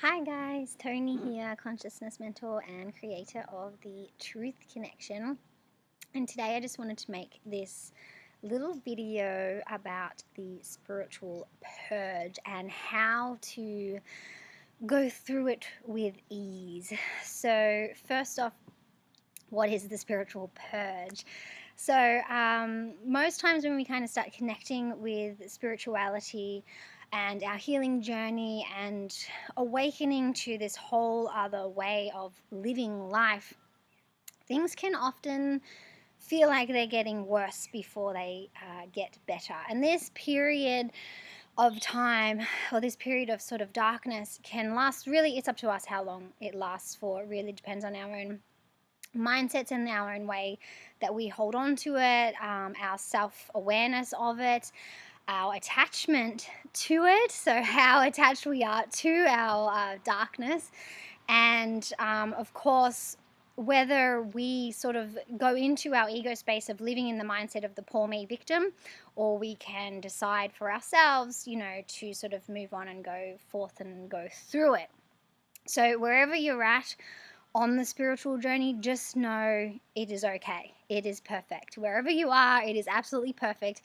Hi guys, Tony here, consciousness mentor and creator of the Truth Connection. And today I just wanted to make this little video about the spiritual purge and how to go through it with ease. So, first off, what is the spiritual purge? So, most times when we kind of start connecting with spirituality and our healing journey and awakening to this whole other way of living life, things can often feel like they're getting worse before they get better. And this period of time, or this period of sort of darkness, can last really, it's up to us how long it lasts for. It really depends on our own mindsets and our own way that we hold on to it, our self-awareness of it, our attachment to it, so how attached we are to our darkness, and of course whether we sort of go into our ego space of living in the mindset of the poor me victim, or we can decide for ourselves, to sort of move on and go forth and go through it. So wherever you're at on the spiritual journey, just know it is okay. It is perfect. Wherever you are, it is absolutely perfect.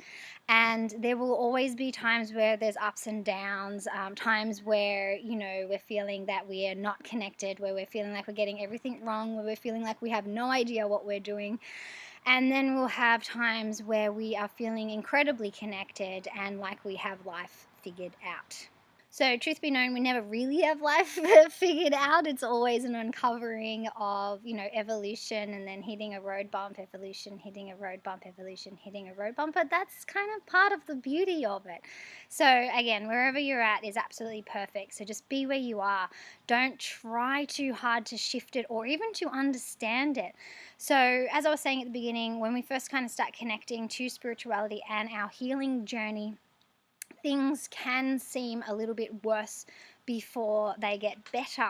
And there will always be times where there's ups and downs, times where, we're feeling that we are not connected, where we're feeling like we're getting everything wrong, where we're feeling like we have no idea what we're doing. And then we'll have times where we are feeling incredibly connected and like we have life figured out. So, truth be known, we never really have life figured out. It's always an uncovering of, evolution, and then hitting a road bump, evolution, hitting a road bump, evolution, hitting a road bump. But that's kind of part of the beauty of it. So, again, wherever you're at is absolutely perfect. So, just be where you are. Don't try too hard to shift it or even to understand it. So, as I was saying at the beginning, when we first kind of start connecting to spirituality and our healing journey, things can seem a little bit worse before they get better.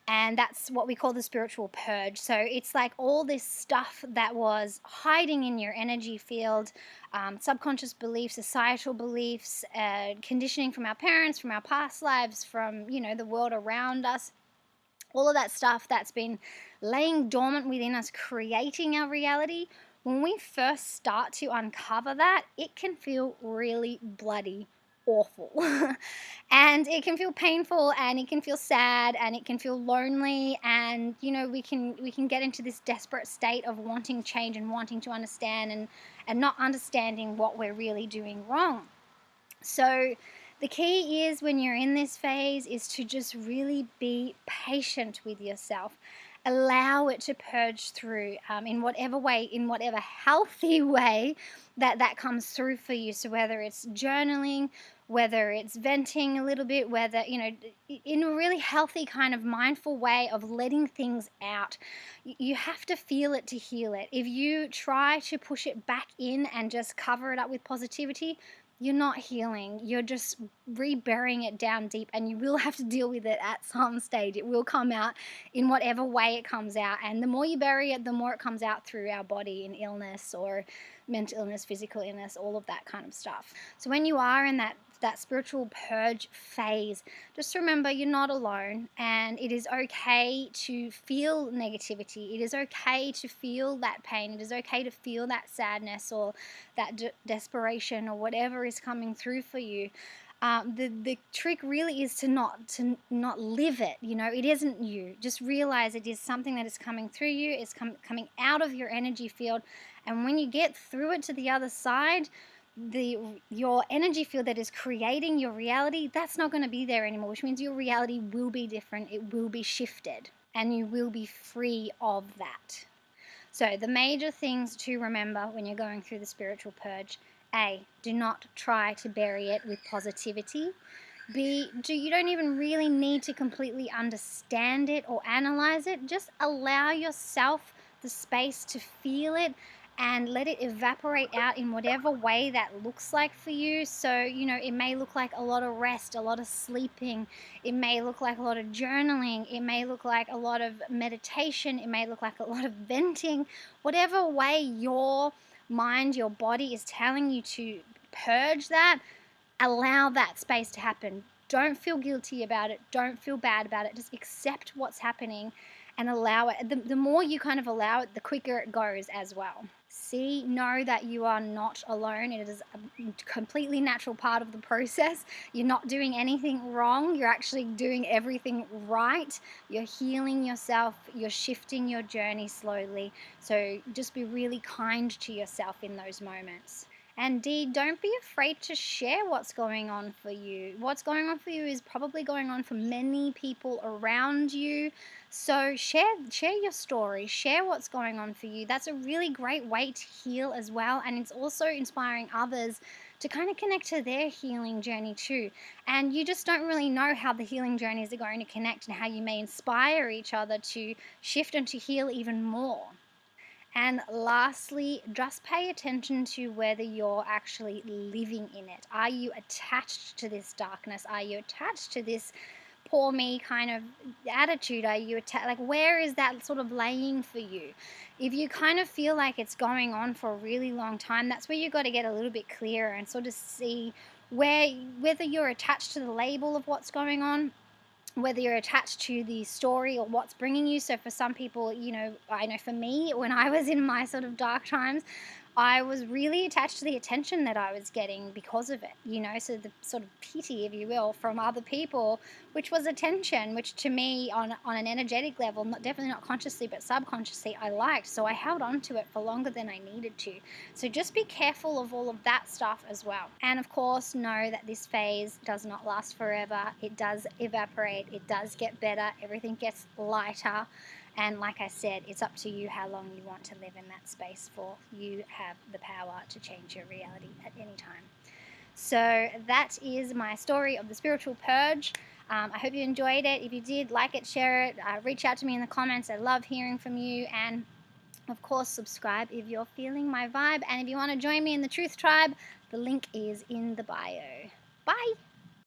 And that's what we call the spiritual purge. So it's like all this stuff that was hiding in your energy field, subconscious beliefs, societal beliefs, conditioning from our parents, from our past lives, from, the world around us. All of that stuff that's been laying dormant within us, creating our reality. When we first start to uncover that, it can feel really bloody awful. And it can feel painful, and it can feel sad, and it can feel lonely, and we can get into this desperate state of wanting change and wanting to understand, and not understanding what we're really doing wrong. So the key is, when you're in this phase, is to just really be patient with yourself. Allow it to purge through in whatever way, in whatever healthy way that comes through for you. So whether it's journaling, whether it's venting a little bit, whether, in a really healthy kind of mindful way of letting things out. You have to feel it to heal it. If you try to push it back in and just cover it up with positivity, you're not healing. You're just reburying it down deep, and you will have to deal with it at some stage. It will come out in whatever way it comes out, and the more you bury it, the more it comes out through our body in illness or mental illness, physical illness, all of that kind of stuff. So when you are in that spiritual purge phase, just remember you're not alone, and it is okay to feel negativity. It is okay to feel that pain. It is okay to feel that sadness or that desperation or whatever is coming through for you. The trick really is to not live it. It isn't you. Just realize it is something that is coming through you. It's coming out of your energy field, and when you get through it to the other side, your energy field that is creating your reality, that's not going to be there anymore, which means your reality will be different. It will be shifted, and you will be free of that. So the major things to remember when you're going through the spiritual purge: A, do not try to bury it with positivity. B, you don't even really need to completely understand it or analyze it. Just allow yourself the space to feel it and let it evaporate out in whatever way that looks like for you. So, it may look like a lot of rest, a lot of sleeping. It may look like a lot of journaling. It may look like a lot of meditation. It may look like a lot of venting. Whatever way your mind, your body is telling you to purge that, allow that space to happen. don't feel guilty about it. Don't feel bad about it. Just accept what's happening and allow it. The more you kind of allow it, the quicker it goes as well. Know that you are not alone. It is a completely natural part of the process. You're not doing anything wrong. You're actually doing everything right. You're healing yourself. You're shifting your journey slowly. So just be really kind to yourself in those moments. And D, don't be afraid to share what's going on for you. What's going on for you is probably going on for many people around you. So share your story, share what's going on for you. That's a really great way to heal as well. And it's also inspiring others to kind of connect to their healing journey too. And you just don't really know how the healing journeys are going to connect and how you may inspire each other to shift and to heal even more. And lastly, just pay attention to whether you're actually living in it. Are you attached to this darkness? Are you attached to this poor me kind of attitude? Are you like, where is that sort of laying for you? If you kind of feel like it's going on for a really long time, that's where you've got to get a little bit clearer and sort of see whether you're attached to the label of what's going on, whether you're attached to the story or what's bringing you. So for some people, I know for me, when I was in my sort of dark times, I was really attached to the attention that I was getting because of it, so the sort of pity, if you will, from other people, which was attention, which to me on an energetic level, definitely not consciously, but subconsciously, I liked. So I held on to it for longer than I needed to. So just be careful of all of that stuff as well. And of course, know that this phase does not last forever. It does evaporate. It does get better. Everything gets lighter. And like I said, it's up to you how long you want to live in that space for. You have the power to change your reality at any time. So that is my story of the spiritual purge. I hope you enjoyed it. If you did, like it, share it, reach out to me in the comments. I love hearing from you. And of course, subscribe if you're feeling my vibe. And if you want to join me in the Truth Tribe, the link is in the bio. Bye.